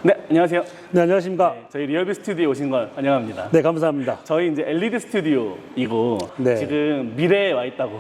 네, 안녕하세요. 네, 안녕하십니까. 네, 저희 리얼뷰 스튜디오에 오신 걸 환영합니다. 네, 감사합니다. 저희 이제 LED 스튜디오이고 네. 지금 미래에 와 있다고.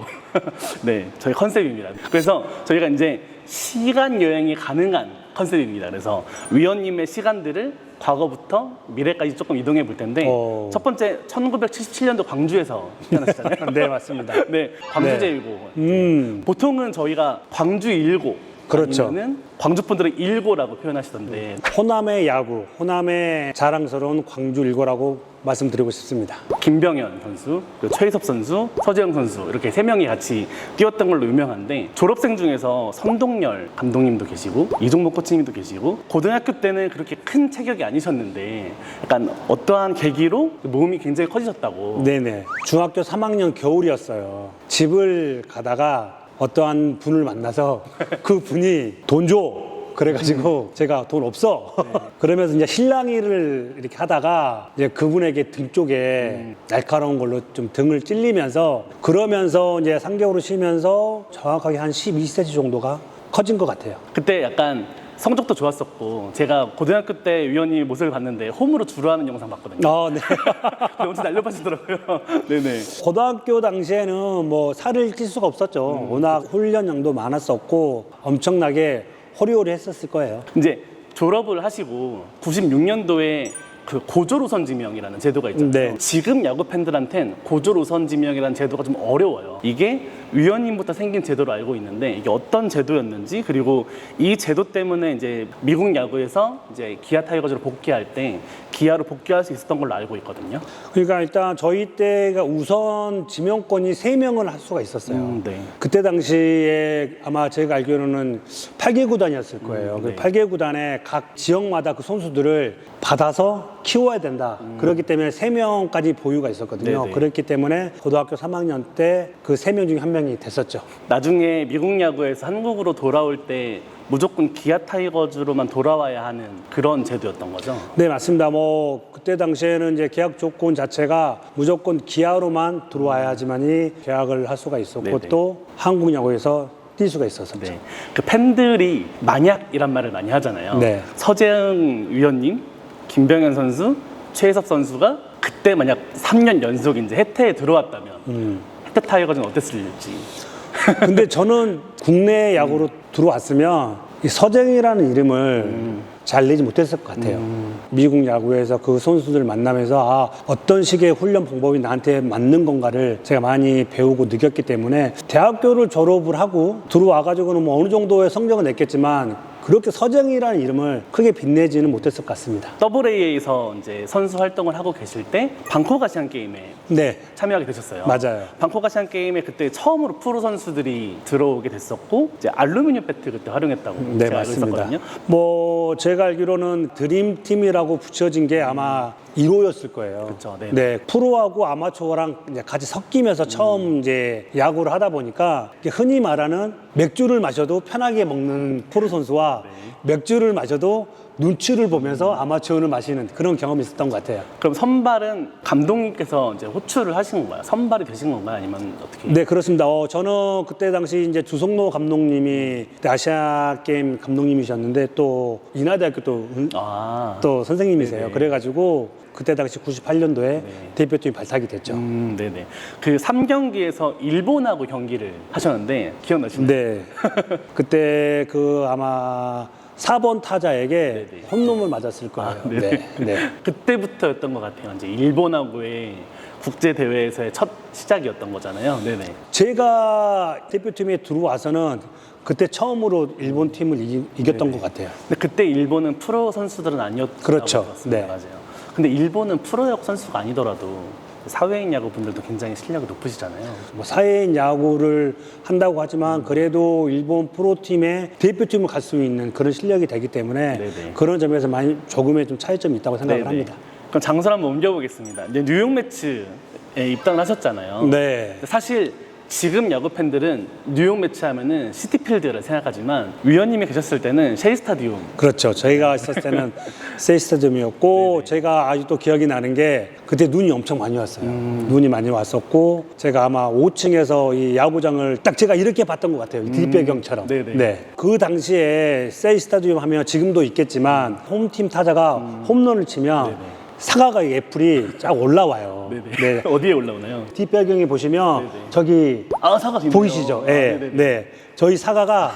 네, 저희 컨셉입니다. 그래서 저희가 이제 시간 여행이 가능한 컨셉입니다. 그래서 위원님의 시간들을 과거부터 미래까지 조금 이동해 볼 텐데 첫 번째 1977년도 광주에서 태어나셨잖아요. 네, 맞습니다. 네, 광주 네. 제1고. 보통은 저희가 광주 1고 그렇죠. 아니면은 광주 분들은 1고라고 표현하시던데 호남의 야구, 호남의 자랑스러운 광주 일고라고 말씀드리고 싶습니다. 김병현 선수, 그리고 최희섭 선수, 서재영 선수 이렇게 세 명이 같이 뛰었던 걸로 유명한데 졸업생 중에서 선동열 감독님도 계시고 이종목 코치님도 계시고 고등학교 때는 그렇게 큰 체격이 아니셨는데 약간 어떠한 계기로 몸이 굉장히 커지셨다고. 네네. 중학교 3학년 겨울이었어요. 집을 가다가 어떠한 분을 만나서 그 분이 돈 줘. 그래가지고 제가 돈 없어. 그러면서 이제 실랑이를 이렇게 하다가 이제 그분에게 등 쪽에 날카로운 걸로 좀 등을 찔리면서 그러면서 이제 3개월을 쉬면서 정확하게 한 12cm 정도가 커진 것 같아요. 그때 약간 성적도 좋았었고 제가 고등학교 때 위원님 모습을 봤는데 홈으로 주로 하는 영상 봤거든요. 아, 네. 근데 엄청 날려pa시더라고요. 네네. 고등학교 당시에는 뭐 살을 찔 수가 없었죠. 워낙 훈련량도 많았었고 엄청나게 호리호리 했었을 거예요. 이제 졸업을 하시고 96년도에 그 고졸우선 지명이라는 제도가 있잖아요. 네. 지금 야구 팬들한텐 고졸우선 지명이라는 제도가 좀 어려워요. 이게 위원님부터 생긴 제도로 알고 있는데 이게 어떤 제도였는지 그리고 이 제도 때문에 이제 미국 야구에서 이제 기아 타이거즈로 복귀할 때 기아로 복귀할 수 있었던 걸로 알고 있거든요. 그러니까 일단 저희 때가 우선 지명권이 3명을 할 수가 있었어요. 네. 그때 당시에 아마 제가 알기로는 8개 구단이었을 거예요. 그 네. 8개 구단에 각 지역마다 그 선수들을 받아서 키워야 된다. 그렇기 때문에 3명까지 보유가 있었거든요. 네네. 그렇기 때문에 고등학교 3학년 때 그 3명 중에 1명이 됐었죠. 나중에 미국 야구에서 한국으로 돌아올 때 무조건 기아 타이거즈로만 돌아와야 하는 그런 제도였던 거죠. 네, 맞습니다. 뭐 그때 당시에는 이제 계약 조건 자체가 무조건 기아로만 들어와야지만이 계약을 할 수가 있었고 네네. 또 한국 야구에서 뛸 수가 있었었죠. 네. 그 팬들이 만약이란 말을 많이 하잖아요. 네. 서재영 위원님, 김병현 선수, 최희섭 선수가 그때 만약 3년 연속 이제 해태에 들어왔다면 해태 타이거즈는 어땠을지. 근데 저는 국내 야구로 들어왔으면 이 서재영이라는 이름을 잘 내지 못했을 것 같아요. 미국 야구에서 그 선수들 만나면서 어떤 식의 훈련 방법이 나한테 맞는 건가를 제가 많이 배우고 느꼈기 때문에 대학교를 졸업을 하고 들어와가지고는 뭐 어느 정도의 성적은 냈겠지만 그렇게 서재영이라는 이름을 크게 빛내지는 못했을 것 같습니다. AA에서 이제 선수 활동을 하고 계실 때 방콕 아시안 게임에 네, 참여하게 되셨어요. 맞아요. 방콕 아시안 게임에 그때 처음으로 프로 선수들이 들어오게 됐었고 이제 알루미늄 배트 그때 활용했다고 네, 제가 알고 맞습니다. 있었거든요. 뭐 제가 알기로는 드림팀이라고 붙여진 게 아마 1호였을 거예요. 그쵸, 네. 네, 프로하고 아마추어랑 이제 같이 섞이면서 처음 이제 야구를 하다 보니까 이게 흔히 말하는 맥주를 마셔도 편하게 먹는 프로 선수와 맥주를 마셔도 눈치를 보면서 아마추어를 마시는 그런 경험이 있었던 것 같아요. 그럼 선발은 감독님께서 이제 호출을 하신 건가요? 선발이 되신 건가요? 아니면 어떻게? 네, 그렇습니다. 저는 그때 당시 이제 주성로 감독님이 그때 아시아 게임 감독님이셨는데 또 인하대학교 또 선생님이세요. 네네. 그래가지고 그때 당시 98년도에 대표팀이 발탁이 됐죠. 네네. 그 3경기에서 일본하고 경기를 하셨는데 기억나시나요? 네. 그때 그 아마 4번 타자에게 네네. 홈런을 맞았을 거예요. 네네. 네. 네. 그때부터였던 것 같아요. 이제 일본하고의 국제 대회에서의 첫 시작이었던 거잖아요. 네네. 제가 대표팀에 들어와서는 그때 처음으로 일본 팀을 이겼던 것 같아요. 근데 그때 일본은 프로 선수들은 아니었다고 그렇죠. 들었습니다. 네. 맞아요. 근데 일본은 프로야구 선수가 아니더라도 사회인 야구 분들도 굉장히 실력이 높으시잖아요. 뭐 사회인 야구를 한다고 하지만 그래도 일본 프로팀의 대표팀을 갈 수 있는 그런 실력이 되기 때문에 네네. 그런 점에서 많이 조금의 좀 차이점이 있다고 생각을 네네. 합니다. 그럼 장소를 한번 옮겨보겠습니다. 이제 뉴욕 매치에 입당을 하셨잖아요. 네. 근데 사실 지금 야구 팬들은 뉴욕 매치 하면은 시티필드를 생각하지만 위원님이 계셨을 때는 셰이 스타디움. 그렇죠. 저희가 있었을 때는 세이스타디움이었고 제가 아직도 기억이 나는 게 그때 눈이 엄청 많이 왔어요. 눈이 많이 왔었고 제가 아마 5층에서 이 야구장을 딱 제가 이렇게 봤던 것 같아요. 이 뒷배경처럼. 네네. 네. 그 당시에 세이스타디움 하면 지금도 있겠지만 홈팀 타자가 홈런을 치면 네네. 사과가 애플이 쫙 올라와요. 네네. 어디에 올라오나요? 뒷배경에 보시면 네네. 저기 아, 사과 있네요. 보이시죠? 예. 네네네. 네. 저희 사과가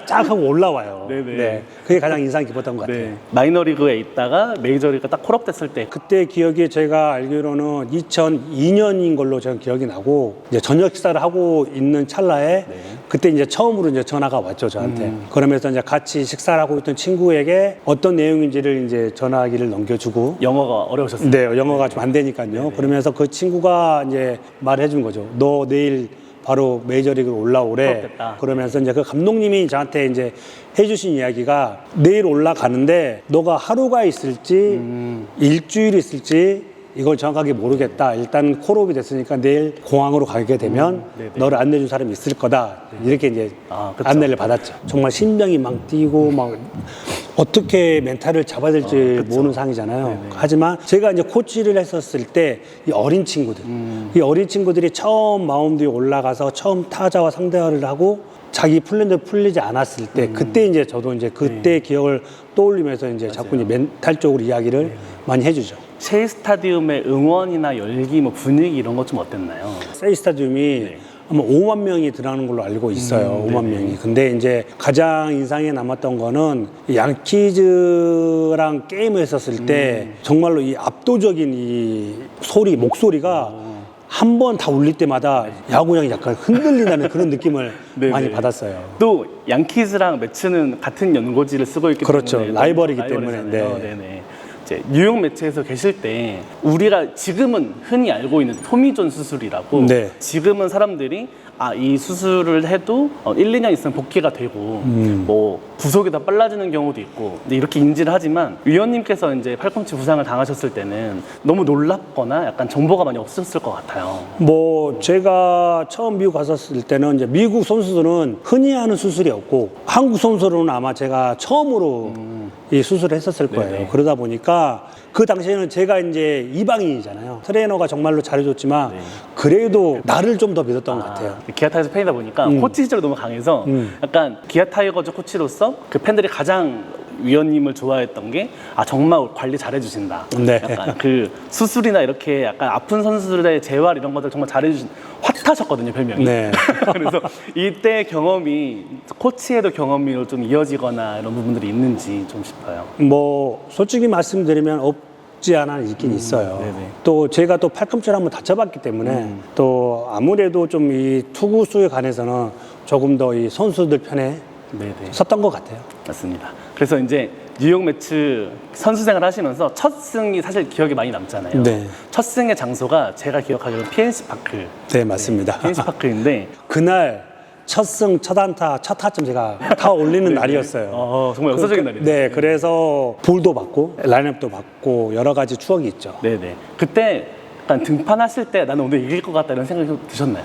쫙 하고 올라와요. 네네. 네. 그게 가장 인상 깊었던 것 같아요. 네. 마이너리그에 있다가 메이저리그가 딱 콜업됐을 때 그때 기억이 제가 알기로는 2002년인 걸로 제가 기억이 나고 이제 저녁 식사를 하고 있는 찰나에 네. 그때 이제 처음으로 이제 전화가 왔죠 저한테. 그러면서 이제 같이 식사를 하고 있던 친구에게 어떤 내용인지를 이제 전화기를 넘겨주고. 영어가 어려우셨어요. 네, 영어가 좀 안 되니까요. 그러면서 그 친구가 이제 말해 준 거죠. 너 내일 바로 메이저리그로 올라오래. 그렇겠다. 그러면서 이제 그 감독님이 저한테 이제 해주신 이야기가 내일 올라가는데 너가 하루가 있을지 일주일 있을지 이걸 정확하게 모르겠다. 일단 콜업이 됐으니까 내일 공항으로 가게 되면 네네. 너를 안내준 사람이 있을 거다. 이렇게 이제 아, 그쵸. 안내를 받았죠. 정말 심장이 막 뛰고 막 어떻게 멘탈을 잡아야 될지 모르는 상황이잖아요. 네네. 하지만 제가 이제 코치를 했었을 때 이 어린 친구들, 이 어린 친구들이 처음 마운드에 올라가서 처음 타자와 상대를 하고 자기 플랜도 풀리지 않았을 때 그때 이제 저도 이제 그때 기억을 떠올리면서 이제 자꾸 이제 멘탈적으로 이야기를 많이 해주죠. 셰이 스타디움의 응원이나 열기, 뭐 분위기 이런 것 좀 어땠나요? 세이 스타디움이 아마 5만 명이 들어가는 걸로 알고 있어요. 5만 명이. 근데 이제 가장 인상에 남았던 거는 양키즈랑 게임을 했었을 때 정말로 이 압도적인 이 소리, 목소리가 한 번 다 울릴 때마다 야구장이 약간 흔들린다는 그런 느낌을 네네. 많이 받았어요. 또 양키즈랑 매츠는 같은 연고지를 쓰고 있기 그렇죠. 때문에 라이벌이기 라이벌이잖아요. 때문에. 네네. 이제 뉴욕 매치에서 계실 때 우리가 지금은 흔히 알고 있는 토미존 수술이라고 네. 지금은 사람들이 이 수술을 해도 1, 2년 있으면 복귀가 되고 뭐 구속이 더 빨라지는 경우도 있고 근데 이렇게 인지를 하지만 위원님께서 이제 팔꿈치 부상을 당하셨을 때는 너무 놀랍거나 약간 정보가 많이 없었을 것 같아요. 뭐 제가 처음 미국 갔었을 때는 이제 미국 선수들은 흔히 하는 수술이었고 한국 선수로는 아마 제가 처음으로 이 수술을 했었을 거예요. 네네. 그러다 보니까 그 당시에는 제가 이제 이방인이잖아요. 트레이너가 정말로 잘해줬지만 네. 그래도 나를 좀 더 믿었던 것 같아요. 기아 타이거즈 팬이다 보니까 코치 시절이 너무 강해서 약간 기아 타이거즈 코치로서 그 팬들이 가장 위원님을 좋아했던 게 정말 관리 잘해주신다. 네. 약간 그 수술이나 이렇게 약간 아픈 선수들의 재활 이런 것들 정말 잘해주신 핫하셨거든요 별명이. 네. 그래서 이때 경험이 코치에도 경험으로 좀 이어지거나 이런 부분들이 있는지 좀 싶어요. 뭐 솔직히 말씀드리면 없지 않아 있긴 있어요. 네네. 또 제가 또 팔꿈치를 한번 다쳐봤기 때문에 또 아무래도 좀 이 투구수에 관해서는 조금 더 이 선수들 편에 네네. 섰던 것 같아요. 맞습니다. 그래서 이제 뉴욕 매츠 선수 생활 하시면서 첫 승이 사실 기억에 많이 남잖아요. 네. 첫 승의 장소가 제가 기억하기로는 PNC 파크. 네, 맞습니다. PNC 파크인데 그날 첫 승, 첫 안타, 첫 타점 제가 타 올리는 날이었어요. 정말 역사적인 날이네요. 네, 그래서 볼도 받고 라인업도 받고 여러 가지 추억이 있죠. 네네. 그때 약간 등판하실 때 나는 오늘 이길 것 같다 이런 생각이 좀 드셨나요?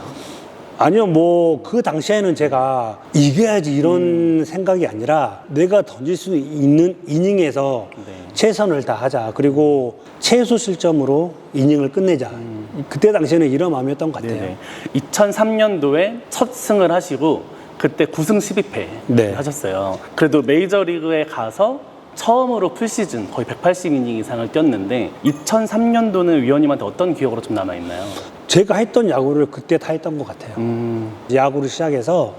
아니요, 뭐 그 당시에는 제가 이겨야지 이런 생각이 아니라 내가 던질 수 있는 이닝에서 네. 최선을 다하자. 그리고 최소 실점으로 이닝을 끝내자. 그때 당시에는 이런 마음이었던 것 같아요. 네네. 2003년도에 첫 승을 하시고 그때 9승 12패 네. 하셨어요. 그래도 메이저리그에 가서 처음으로 풀시즌 거의 180이닝 이상을 뛰었는데 2003년도는 위원님한테 어떤 기억으로 좀 남아있나요? 제가 했던 야구를 그때 다 했던 것 같아요. 야구를 시작해서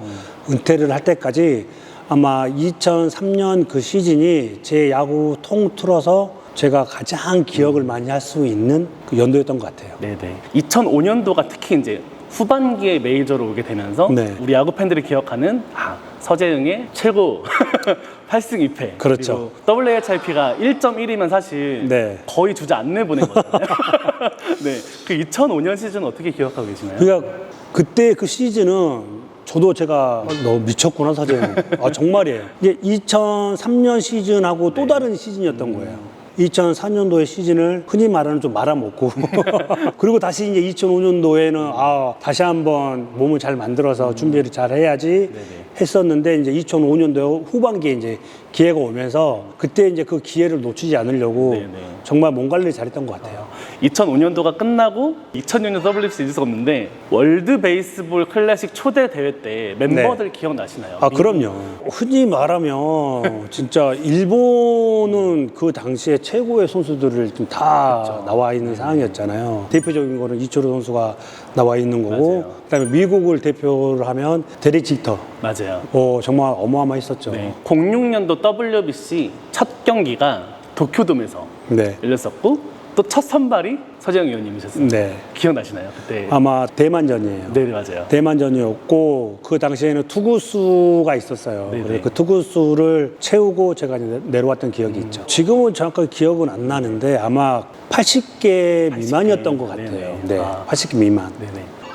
은퇴를 할 때까지 아마 2003년 그 시즌이 제 야구 통틀어서 제가 가장 기억을 많이 할 수 있는 그 연도였던 것 같아요. 네네. 2005년도가 특히 이제 후반기에 메이저로 오게 되면서 네. 우리 야구 팬들이 기억하는 서재응의 최고 8승 2패. 그렇죠. 그리고 WHIP가 1.1이면 사실 네. 거의 주자 안 내보낸 거잖아요. 네. 그 2005년 시즌 어떻게 기억하고 계시나요? 그러니까 그때 그 시즌은 저도 제가 너 미쳤구나 사재영. 정말이에요. 이게 2003년 시즌하고 또 다른 시즌이었던 거예요. 2004년도의 시즌을 흔히 말하는 좀 말아먹고 그리고 다시 이제 2005년도에는 다시 한번 몸을 잘 만들어서 준비를 잘 해야지 했었는데 이제 2005년도 후반기에 이제 기회가 오면서 그때 이제 그 기회를 놓치지 않으려고 정말 몸 관리 잘했던 것 같아요. 2005년도가 끝나고 2006년 WBC 있을 수 없는데 월드 베이스볼 클래식 초대 대회 때 멤버들 기억나시나요? 그럼요. 흔히 말하면 진짜 일본은 그 당시에 최고의 선수들을 좀 다 나와 있는 상황이었잖아요. 대표적인 거는 이치로 선수가 나와 있는 거고, 그다음에 미국을 대표를 하면 데릭 지터. 맞아요. 정말 어마어마했었죠. 06년도 WBC 첫 경기가 도쿄돔에서 열렸었고 또 첫 선발이 서재영 위원님이셨어요. 기억나시나요? 그때 아마 대만전이에요. 네, 맞아요. 대만전이었고 그 당시에는 투구수가 있었어요. 그래서 그 투구수를 채우고 제가 이제 내려왔던 기억이 있죠. 지금은 정확하게 기억은 안 나는데 아마 80개 미만이었던 것 같아요. 80개 미만.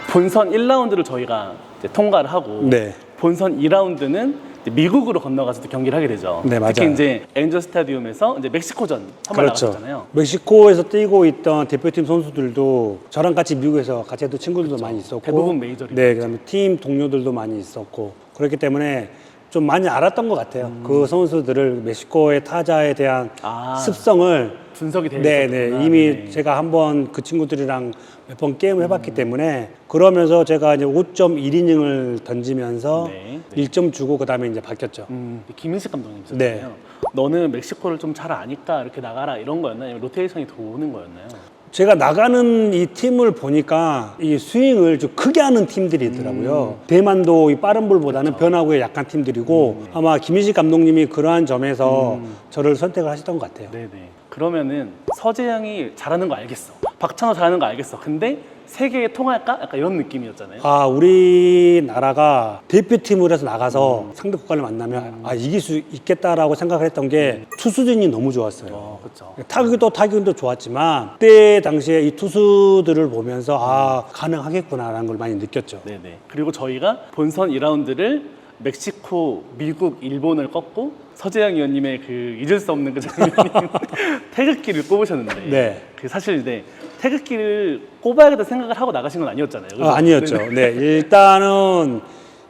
본선 1라운드를 저희가 이제 통과를 하고 본선 2라운드는 미국으로 건너가서 또 경기를 하게 되죠. 맞아요. 특히 이제 엔저 스타디움에서 이제 멕시코전 선발 나갔잖아요. 멕시코에서 뛰고 있던 대표팀 선수들도 저랑 같이 미국에서 같이 했던 친구들도 많이 있었고 대부분 메이저리그. 그다음에 팀 동료들도 많이 있었고 그렇기 때문에 좀 많이 알았던 것 같아요. 그 선수들을 멕시코의 타자에 대한 습성을 분석이 되어 이미 제가 한번 그 친구들이랑 몇 번 게임을 해봤기 때문에 그러면서 제가 이제 5.1이닝을 던지면서 1점 주고 그 다음에 이제 바뀌었죠. 김인식 감독님이셨잖아요. 너는 멕시코를 좀 잘 아니까 이렇게 나가라 이런 거였나요? 아니면 로테이션이 도는 거였나요? 제가 나가는 이 팀을 보니까 이 스윙을 좀 크게 하는 팀들이 있더라고요. 대만도 이 빠른 볼보다는 변화구에 약한 팀들이고 아마 김인식 감독님이 그러한 점에서 저를 선택을 하셨던 것 같아요. 그러면은 서재영이 잘하는 거 알겠어. 박찬호 잘하는 거 알겠어. 근데 세계에 통할까? 약간 이런 느낌이었잖아요. 우리나라가 대표팀으로 해서 나가서 상대 국가를 만나면 이길 수 있겠다라고 생각을 했던 게 투수진이 너무 좋았어요. 타격도 좋았지만 그때 당시에 이 투수들을 보면서 가능하겠구나라는 걸 많이 느꼈죠. 그리고 저희가 본선 2라운드를 멕시코, 미국, 일본을 꺾고 서재영 위원님의 그 잊을 수 없는 그 장면이 태극기를 꼽으셨는데 그 사실 태극기를 꼽아야겠다 생각을 하고 나가신 건 아니었잖아요. 아니었죠. 일단은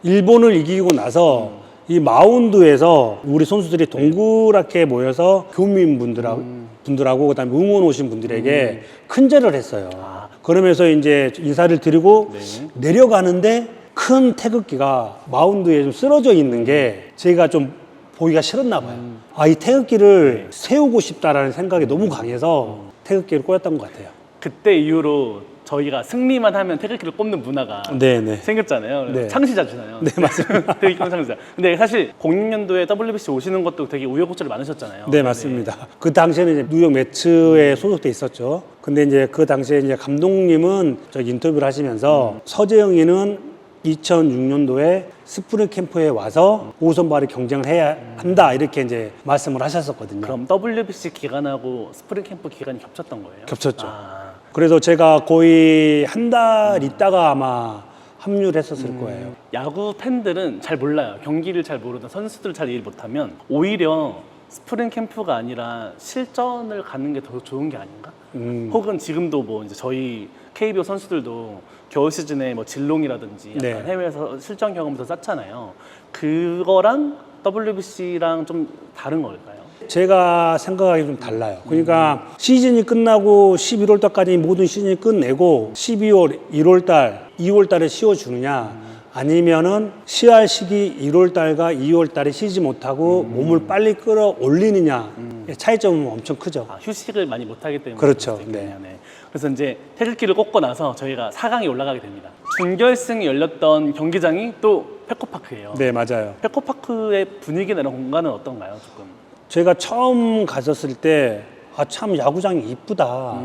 일본을 이기고 나서 이 마운드에서 우리 선수들이 동그랗게 모여서 교민분들하고 그다음에 응원 오신 분들에게 큰절을 했어요. 그러면서 이제 인사를 드리고 내려가는데 큰 태극기가 마운드에 좀 쓰러져 있는 게 제가 좀 보기가 싫었나 봐요. 이 태극기를 세우고 싶다라는 생각이 너무 강해서 태극기를 꽂았던 것 같아요. 그때 이후로 저희가 승리만 하면 태극기를 꼽는 문화가 생겼잖아요. 창시자잖아요. 맞습니다. 태극기 창시자. 근데 사실 06년도에 WBC 오시는 것도 되게 우여곡절이 많으셨잖아요. 맞습니다. 그 당시에는 이제 뉴욕 매츠에 소속돼 있었죠. 근데 이제 그 당시에 이제 감독님은 저 인터뷰를 하시면서 서재영이는 2006년도에 스프링 캠프에 와서 오선발이 경쟁을 해야 한다 이렇게 이제 말씀을 하셨었거든요. 그럼 WBC 기간하고 스프링 캠프 기간이 겹쳤던 거예요? 겹쳤죠. 그래서 제가 거의 한 달 있다가 아마 합류를 했었을 거예요. 야구 팬들은 잘 몰라요. 경기를 잘 모르던 선수들을 잘 이해 못하면 오히려 스프링 캠프가 아니라 실전을 가는 게 더 좋은 게 아닌가? 혹은 지금도 뭐 이제 저희 KBO 선수들도 겨울 시즌에 뭐 진롱이라든지 약간 해외에서 실전 경험을 더 쌓잖아요. 그거랑 WBC랑 좀 다른 걸까요? 제가 생각하기 좀 달라요. 그러니까 시즌이 끝나고 11월 달까지 모든 시즌이 끝내고 12월, 1월 달, 2월 달에 쉬어주느냐 아니면은 시할 시기 1월 달과 2월 달에 쉬지 못하고 몸을 빨리 끌어올리느냐 차이점은 엄청 크죠. 휴식을 많이 못하기 때문에. 그렇죠. 그래서 이제 태극기를 꽂고 나서 저희가 4강에 올라가게 됩니다. 준결승이 열렸던 경기장이 또 페코파크예요. 맞아요. 페코파크의 분위기나 이런 공간은 어떤가요, 조금? 제가 처음 갔었을 때 참 야구장이 이쁘다.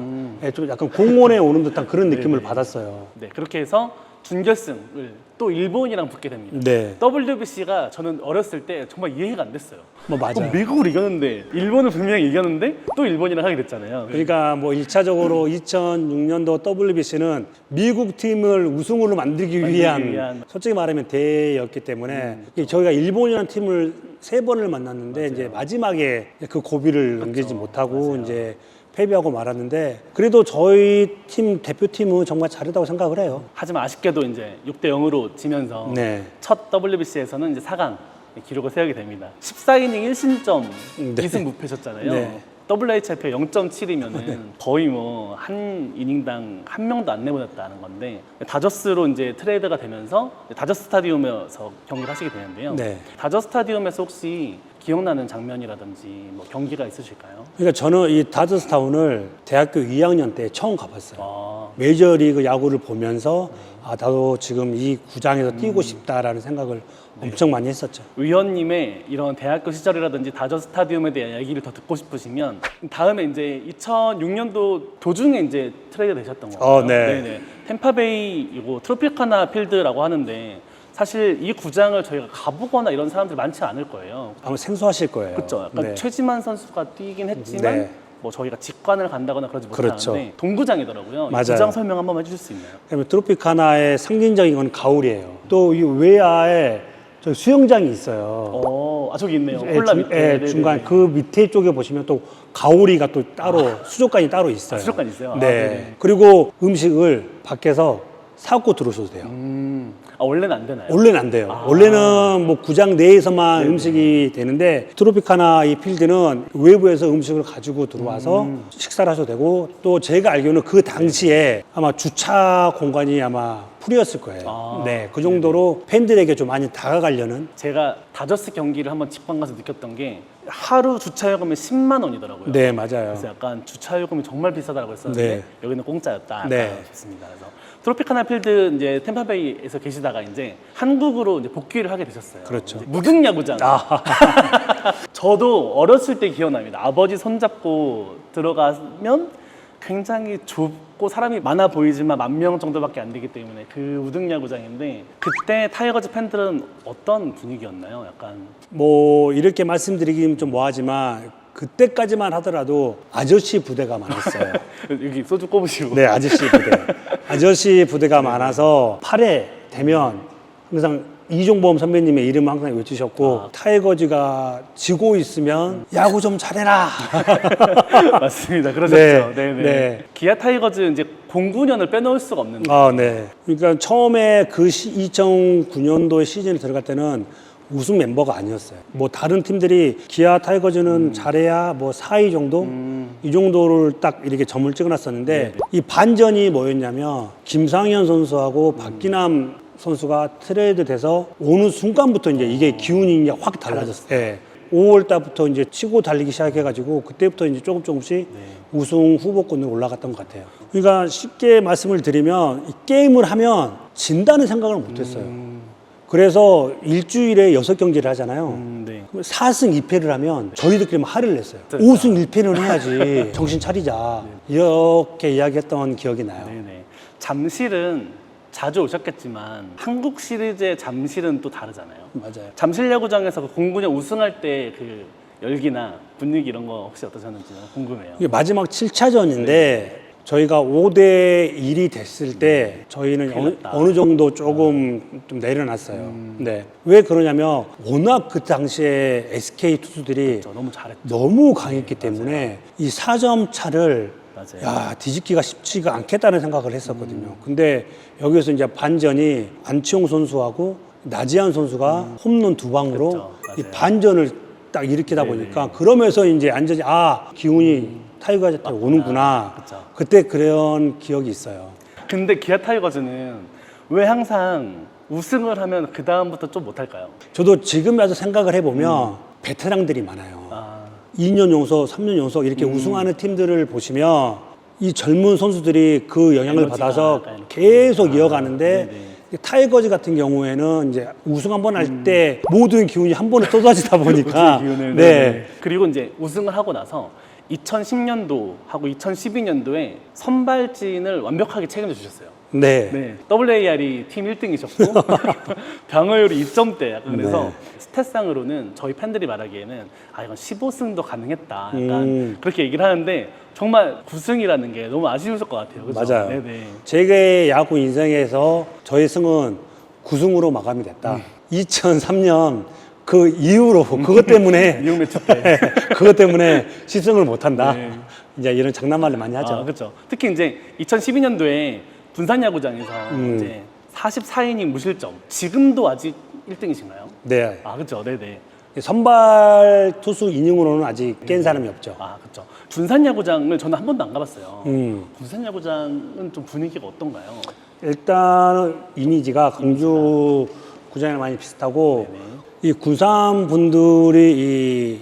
좀 약간 공원에 오는 듯한 그런 느낌을 받았어요. 그렇게 해서 준결승을 또 일본이랑 붙게 됩니다. 네. WBC가 저는 어렸을 때 정말 이해가 안 됐어요. 뭐 맞아요. 미국을 이겼는데 일본을 분명히 이겼는데 또 일본이랑 하게 됐잖아요. 그러니까 뭐 1차적으로 2006년도 WBC는 미국 팀을 우승으로 만들기 위한 솔직히 말하면 대회였기 때문에 저희가 일본이라는 팀을 3번을 만났는데 이제 마지막에 그 고비를 넘기지 못하고 이제 패배하고 말았는데 그래도 저희 팀 대표팀은 정말 잘했다고 생각을 해요. 하지만 아쉽게도 이제 6대 0으로 지면서 네. 첫 WBC에서는 이제 4강 기록을 세우게 됩니다. 14이닝 1신점 네. 2승 무패셨잖아요. 네. WHIP 0.7이면은 거의 뭐 한 이닝당 한 명도 안 내보냈다는 건데 다저스로 이제 트레이드가 되면서 다저스 스타디움에서 경기를 하시게 되는데요. 네. 다저스 스타디움에서 혹시 기억나는 장면이라든지 뭐 경기가 있으실까요? 그러니까 저는 이 다저스타운을 대학교 2학년 때 처음 가봤어요. 아, 메이저리그 야구를 보면서 아 나도 지금 이 구장에서 뛰고 싶다라는 생각을 엄청 많이 했었죠. 위원님의 이런 대학교 시절이라든지 다저스 스타디움에 대한 얘기를 더 듣고 싶으시면 다음에 이제 2006년도 도중에 이제 트레이드 되셨던 거예요. 네. 네네. 템파베이 이거 트로피카나 필드라고 하는데 사실 이 구장을 저희가 가보거나 이런 사람들이 많지 않을 거예요. 아마 생소하실 거예요. 그렇죠. 약간 네. 최지만 선수가 뛰긴 했지만 네. 뭐 저희가 직관을 간다거나 그러지 그렇죠. 못하는데 동구장이더라고요. 이 맞아요. 구장 설명 한번 해주실 수 있나요? 그다음에 트로피카나의 상징적인 건 가오리예요. 또 이 외야에 저 수영장이 있어요. 저기 있네요. 예, 콜라 밑에. 네네네. 중간 그 밑에 쪽에 보시면 또 가오리가 또 따로 수족관이 따로 있어요. 수족관 있어요? 네. 네네. 그리고 음식을 밖에서 사고 들어오셔도 돼요. 원래는 안 되나요? 원래는 안 돼요. 원래는 뭐 구장 내에서만 음식이 되는데 트로피카나 이 필드는 외부에서 음식을 가지고 들어와서 식사를 하셔도 되고 또 제가 알기로는 그 당시에 아마 주차 공간이 아마 풀이었을 거예요. 네, 그 정도로 팬들에게 좀 많이 다가가려는. 제가 다저스 경기를 한번 직관 가서 느꼈던 게 하루 주차요금이 10만 원이더라고요. 네, 맞아요. 그래서 약간 주차요금이 정말 비싸다고 했었는데 네. 여기는 공짜였다. 네. 좋습니다. 그래서 트로피카나 필드 이제 템파베이에서 계시다가 이제 한국으로 이제 복귀를 하게 되셨어요. 그렇죠. 이제 무등야구장. 저도 어렸을 때 기억납니다. 아버지 손잡고 들어가면 굉장히 좁고 사람이 많아 보이지만 10,000명 정도밖에 안 되기 때문에 그 우등야구장인데 그때 타이거즈 팬들은 어떤 분위기였나요? 약간 뭐 이렇게 말씀드리긴 좀 뭐하지만 그때까지만 하더라도 아저씨 부대가 많았어요. 여기 소주 꼽으시고 네, 아저씨 부대. 아저씨 부대가 많아서 8회 되면 항상 이종범 선배님의 이름 항상 외치셨고 타이거즈가 지고 있으면 야구 좀 잘해라. 맞습니다. 그러셨죠. 네, 네, 네. 네. 기아 타이거즈 이제 09년을 빼놓을 수가 없는데 네. 그러니까 처음에 그 2009년도에 시즌에 들어갈 때는 우승 멤버가 아니었어요. 뭐 다른 팀들이 기아 타이거즈는 잘해야 뭐 4위 정도? 이 정도를 딱 이렇게 점을 찍어놨었는데 이 반전이 뭐였냐면 김상현 선수하고 박기남 선수가 트레이드 돼서 오는 순간부터 이제 이게 기운이 이제 확 달라졌어요. 네. 5월 달부터 이제 치고 달리기 시작해가지고 그때부터 이제 조금씩 우승 후보권으로 올라갔던 것 같아요. 그러니까 쉽게 말씀을 드리면 이 게임을 하면 진다는 생각을 못했어요. 그래서 일주일에 6경기를 하잖아요. 네. 4승 2패를 하면 저희들끼리 화를 냈어요. 5승 1패는 해야지. 정신 차리자. 이렇게 이야기했던 기억이 나요. 네네. 잠실은 자주 오셨겠지만 한국 시리즈의 잠실은 또 다르잖아요. 맞아요. 잠실 야구장에서 그 09년 우승할 때 그 열기나 분위기 이런 거 혹시 어떠셨는지 궁금해요. 이게 마지막 7차전인데 저희가 5대 1이 됐을 때 저희는 어느 정도 조금 좀 내려놨어요. 네. 왜 그러냐면 워낙 그 당시에 SK 투수들이 너무 잘했죠. 너무 강했기 때문에 이 4점 차를 맞아요. 야, 뒤집기가 쉽지가 않겠다는 생각을 했었거든요. 근데 여기서 이제 반전이 안치홍 선수하고 나지한 선수가 홈런 2방으로 그렇죠. 이 맞아요. 반전을 딱 일으키다 네네. 보니까 그러면서 이제 완전히 기운이 타이거즈한테 오는구나. 그쵸. 그때 그런 기억이 있어요. 근데 기아 타이거즈는 왜 항상 우승을 하면 그 다음부터 좀 못할까요? 저도 지금 와서 생각을 해보면 베테랑들이 많아요. 2년 연속, 3년 연속 이렇게 우승하는 팀들을 보시면 이 젊은 선수들이 그 영향을 에너지가 받아서 약간 이렇게. 계속 이어가는데 네네. 타이거즈 같은 경우에는 이제 우승 한 번 할 때 모든 기운이 한 번에 쏟아지다 보니까 기운을, 네. 그리고 이제 우승을 하고 나서 2010년도하고 2012년도에 선발진을 완벽하게 책임져 주셨어요. 네. 네, WAR이 팀 1등이셨고 방어율이 2점대 약간 그래서 네. 스탯상으로는 저희 팬들이 말하기에는 아 이건 15승도 가능했다 약간 그렇게 얘기를 하는데 정말 9승이라는 게 너무 아쉬우실 것 같아요. 그죠? 맞아요. 네네. 제 야구 인생에서 저의 승은 9승으로 마감이 됐다. 2003년 그 이후로 그것 때문에 미국 매치 때. 그것 때문에 시승을 못한다. 네. 이제 이런 장난말을 많이 하죠. 아, 그렇죠. 특히 이제 2012년도에 분산 야구장에서 이제 44이닝 무실점. 지금도 아직 1등이신가요? 네. 아, 그렇죠. 네네. 선발 투수 이닝으로는 아직 깬 사람이 없죠. 아, 그렇죠. 분산 야구장을 저는 한 번도 안 가봤어요. 음. 분산 야구장은 좀 분위기가 어떤가요? 일단은 이미지가 광주 구장이랑 많이 비슷하고 이 군산 분들이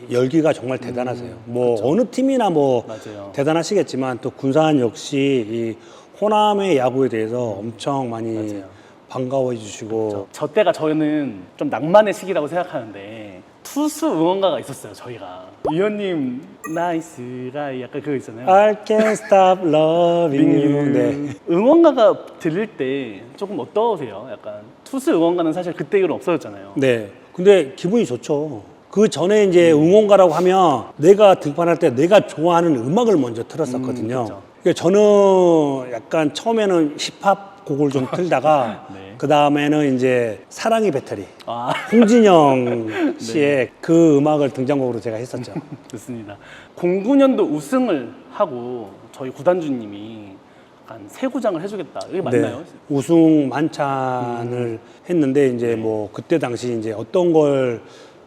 이 열기가 정말 대단하세요. 뭐 어느 팀이나 뭐 맞아요. 대단하시겠지만 또 군산 역시 이 호남의 야구에 대해서 엄청 많이 맞아요. 반가워해 주시고 저 때가 저는 좀 낭만의 시기라고 생각하는데 투수 응원가가 있었어요. 저희가 위원님 나이스 라이 약간 그거 있잖아요. I can't stop loving you. 네. 응원가가 들릴 때 조금 어떠세요? 약간 투수 응원가는 사실 그때 이후로 없어졌잖아요. 네. 근데 기분이 좋죠. 그 전에 이제 응원가라고 하면 내가 등판할 때 내가 좋아하는 음악을 먼저 틀었었거든요. 그렇죠. 그러니까 저는 약간 처음에는 힙합 곡을 좀 틀다가 네. 그 다음에는 이제 사랑의 배터리 아, 홍진영 씨의 그 음악을 등장곡으로 제가 했었죠. 좋습니다. 09년도 우승을 하고 저희 구단주님이 약간 새 구장을 해주겠다. 이게 맞나요? 네. 우승 만찬을 했는데 이제 뭐 그때 당시 이제 어떤 걸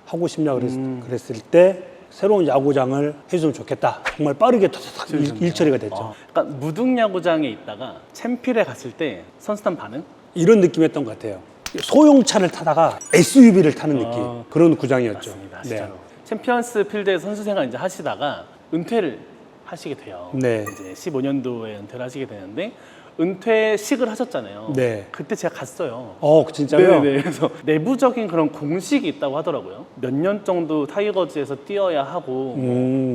하고 싶냐 그랬을 때 새로운 야구장을 해주면 좋겠다. 정말 빠르게 탁탁탁 일처리가 됐죠. 약간 무등야구장에 있다가 챔필에 갔을 때 선수단 반응? 이런 느낌이었던 것 같아요. 소형차를 타다가 SUV를 타는 느낌. 그런 구장이었죠. 맞습니다. 네. 진짜로. 챔피언스 필드에 선수 생활 이제 하시다가 은퇴를 하시게 돼요. 네. 이제 15년도에 은퇴를 하시게 되는데 은퇴식을 하셨잖아요. 네. 그때 제가 갔어요. 진짜요? 네네. 그래서 내부적인 그런 공식이 있다고 하더라고요. 몇 년 정도 타이거즈에서 뛰어야 하고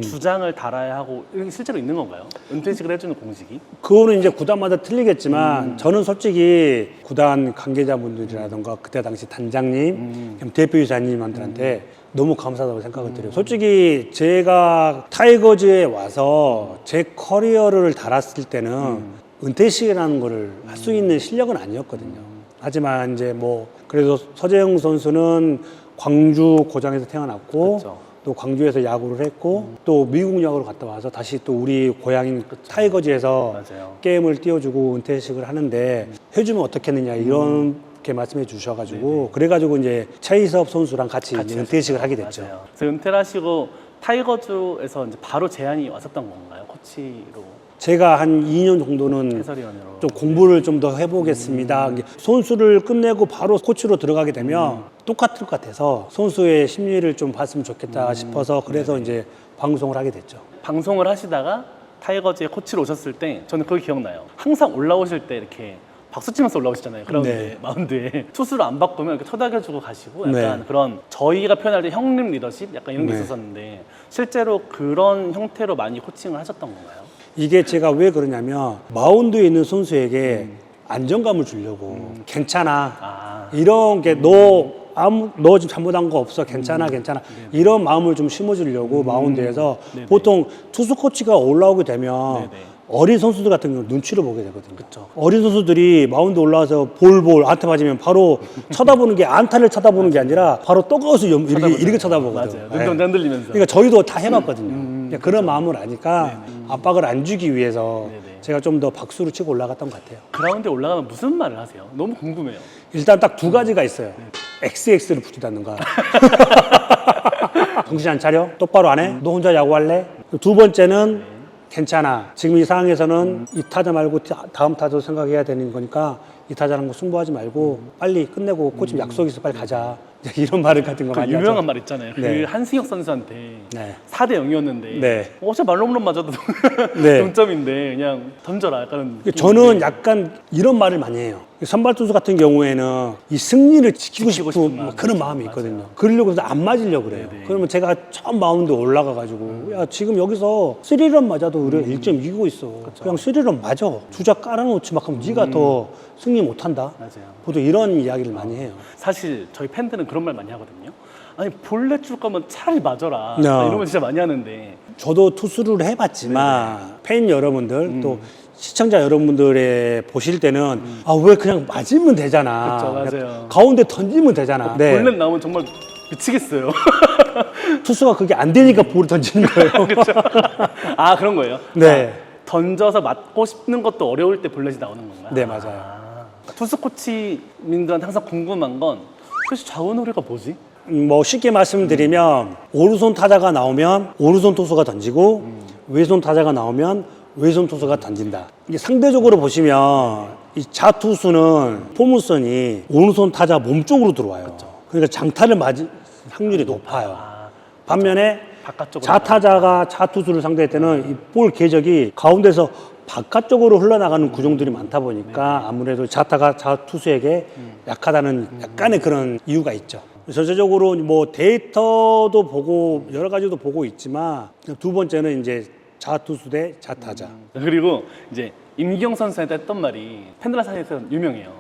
주장을 달아야 하고 이런 게 실제로 있는 건가요? 은퇴식을 해주는 공식이? 그거는 이제 구단마다 틀리겠지만 저는 솔직히 구단 관계자분들이라던가 그때 당시 단장님, 대표이사님한테 너무 감사하다고 생각을 드려요. 솔직히 제가 타이거즈에 와서 제 커리어를 달았을 때는 은퇴식이라는 거를 할 수 있는 실력은 아니었거든요. 하지만 이제 뭐 그래도 서재영 선수는 광주 고장에서 태어났고 그쵸. 또 광주에서 야구를 했고 또 미국 야구로 갔다 와서 다시 또 우리 고향인 타이거즈에서 맞아요. 게임을 띄워주고 은퇴식을 하는데 해주면 어떻겠느냐 이렇게 말씀해 주셔가지고 그래가지고 이제 차이섭 선수랑 같이 이제 은퇴식을 하게 됐죠. 맞아요. 그래서 은퇴를 하시고 타이거즈에서 이제 바로 제안이 왔었던 건가요? 코치로 제가 한 2년 정도는 해설위원으로. 좀 공부를 좀 더 해보겠습니다. 선수를 끝내고 바로 코치로 들어가게 되면 똑같을 것 같아서 선수의 심리를 좀 봤으면 좋겠다 싶어서 그래서 이제 방송을 하게 됐죠. 방송을 하시다가 타이거즈의 코치로 오셨을 때 저는 그걸 기억나요. 항상 올라오실 때 이렇게 박수 치면서 올라오시잖아요. 그라운드에, 네. 마운드에. 투수를 안 바꾸면 이렇게 토닥여주고 가시고 약간 네. 그런 저희가 표현할 때 형님 리더십 약간 이런 게 네. 있었었는데 실제로 그런 형태로 많이 코칭을 하셨던 건가요? 이게 제가 왜 그러냐면 마운드에 있는 선수에게 안정감을 주려고 괜찮아 아, 이런 게 너 지금 잘못한 거 없어 괜찮아 이런 마음을 좀 심어주려고 마운드에서 네네. 보통 투수 코치가 올라오게 되면 네네. 어린 선수들 같은 경우 눈치를 보게 되거든요. 그쵸. 어린 선수들이 마운드 올라와서 볼 안타 맞으면 바로 쳐다보는 게 안타를 쳐다보는 게 아니라 바로 떠가서 이렇게 쳐다보거든요. 맞아요. 눈동자 흔들리면서. 그러니까 저희도 다 해봤거든요. 그러니까 그런 마음을 아니까 압박을 안 주기 위해서 네네. 제가 좀 더 박수를 치고 올라갔던 것 같아요. 그라운드에 올라가면 무슨 말을 하세요? 너무 궁금해요. 일단 딱 두 가지가 있어요. XX를 붙이다는가. 정신 안 차려? 똑바로 안 해? 너 혼자 야구할래? 두 번째는 괜찮아. 지금 이 상황에서는 이 타자 말고 다음 타자 생각해야 되는 거니까 이 타자랑 거 승부하지 말고 빨리 끝내고 코치 약속 있어 빨리 가자. 이런 말을 같은 거 그 많이 유명한 하죠. 말 있잖아요. 네. 그 한승혁 선수한테 네. 4대 0이었는데 네. 어차피 말홈런 맞아도 네. 동점인데 그냥 던져라 약간 저는 약간 이런 말을 많이 해요. 선발 투수 같은 경우에는 이 승리를 지키고 지키고 싶은 싶은 마음. 그런 마음이 맞아요. 있거든요. 그러려고 해서 안 맞으려고 그래요. 네네. 그러면 제가 처음 마운드 올라가가지고 야 지금 여기서 3런 맞아도 우리가 1점 이기고 있어. 그냥 3런 맞아. 주자 깔아놓지 막 하면 네가 더 승리 못한다. 맞아요. 보통 이런 이야기를 많이 해요. 사실 저희 팬들은 그런 말 많이 하거든요. 아니 볼넷 줄 거면 차라리 맞아라. 야. 이런 거 진짜 많이 하는데 저도 투수를 해봤지만 팬 여러분들 또 시청자 여러분들의 보실 때는 아 왜 그냥 맞으면 되잖아. 그쵸, 맞아요. 가운데 던지면 되잖아. 네. 볼넷 나오면 정말 미치겠어요. 투수가 그게 안 되니까 볼을 던지는 거예요. 그렇죠. 아 그런 거예요. 네. 던져서 맞고 싶는 것도 어려울 때 볼넷이 나오는 건가요? 네, 맞아요. 아, 투수 코치님들한테 항상 궁금한 건 도대체 좌우 노래가 뭐지? 뭐 쉽게 말씀드리면 오른손 타자가 나오면 오른손 투수가 던지고 왼손 타자가 나오면 왼손 투수가 던진다. 이게 상대적으로 보시면 이 좌투수는 포물선이 오른손 타자 몸 쪽으로 들어와요. 그러니까 장타를 맞을 확률이 높아요. 아, 반면에 바깥쪽으로 좌타자가 좌투수를 상대할 때는 이 볼 궤적이 가운데서 바깥쪽으로 흘러나가는 구종들이 많다 보니까 아무래도 좌타가 좌투수에게 약하다는 약간의 그런 이유가 있죠. 전체적으로 뭐 데이터도 보고 여러 가지도 보고 있지만 두 번째는 이제 좌투수 대 좌타자. 그리고 이제 임기영 선수한테 했던 말이 팬들 사이에서 유명해요.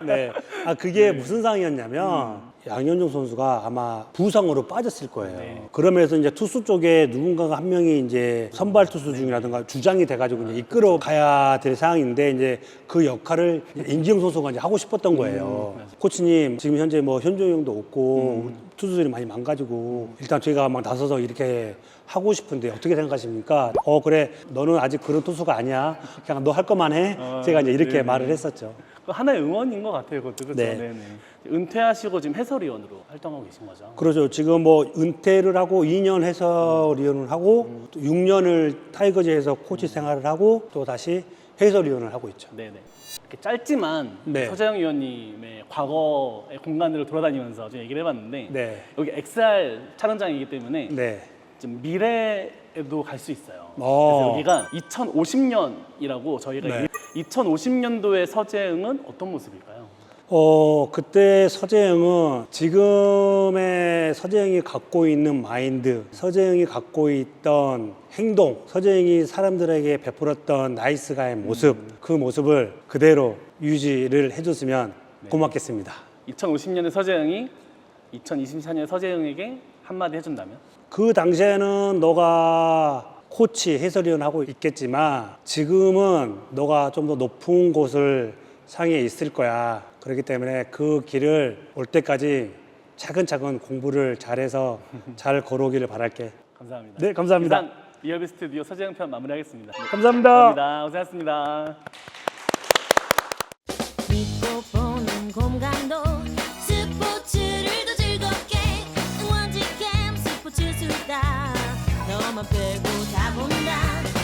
네. 아, 그게 무슨 상황이었냐면, 양현종 선수가 아마 부상으로 빠졌을 거예요. 네. 그러면서 이제 투수 쪽에 누군가가 한 명이 이제 선발 투수 중이라든가 주장이 돼가지고 이제 이끌어 가야 될 상황인데, 이제 그 역할을 임기영 선수가 이제 하고 싶었던 거예요. 코치님, 지금 현재 뭐 현종이 형도 없고, 투수들이 많이 망가지고, 일단 저희가 막 나서서 이렇게 하고 싶은데 어떻게 생각하십니까? 그래, 너는 아직 그런 투수가 아니야. 그냥 너 할 것만 해. 제가 이제 이렇게 네네. 말을 했었죠. 그 하나의 응원인 것 같아요, 그것도. 그렇죠? 네. 네네. 은퇴하시고 지금 해설위원으로 활동하고 계신 거죠? 그렇죠. 지금 뭐 은퇴를 하고 2년 해설위원을 하고 또 6년을 타이거즈에서 코치 생활을 하고 또 다시 해설위원을 하고 있죠. 네네. 이렇게 짧지만 네. 서재영 위원님의 과거의 공간들을 돌아다니면서 좀 얘기를 해봤는데 네. 여기 XR 촬영장이기 때문에 네. 좀 미래에도 갈 수 있어요. 어. 그래서 여기가 2050년이라고 저희가 네. 2050년도의 서재영은 어떤 모습일까요? 그때 서재영은 지금의 서재영이 갖고 있는 마인드, 서재영이 갖고 있던 행동, 서재영이 사람들에게 베풀었던 나이스 가의 모습, 그 모습을 그대로 유지를 해줬으면 고맙겠습니다. 2050년의 서재영이 2024년의 서재영에게 한마디 해준다면? 그 당시에는 너가 코치, 해설위원 하고 있겠지만 지금은 너가 좀 더 높은 곳을 상에 있을 거야. 그렇기 때문에 그 길을 올 때까지 차근차근 공부를 잘해서 잘 걸어오기를 바랄게. 감사합니다. 네, 감사합니다. 이상 이어비 스튜디오 서재영 편 마무리하겠습니다. 감사합니다. 감사합니다. 고생하셨습니다. 믿고 보는 공간도 스포츠를 더 즐겁게 응원지캠 스포츠 수다 너만 빼고 다 본다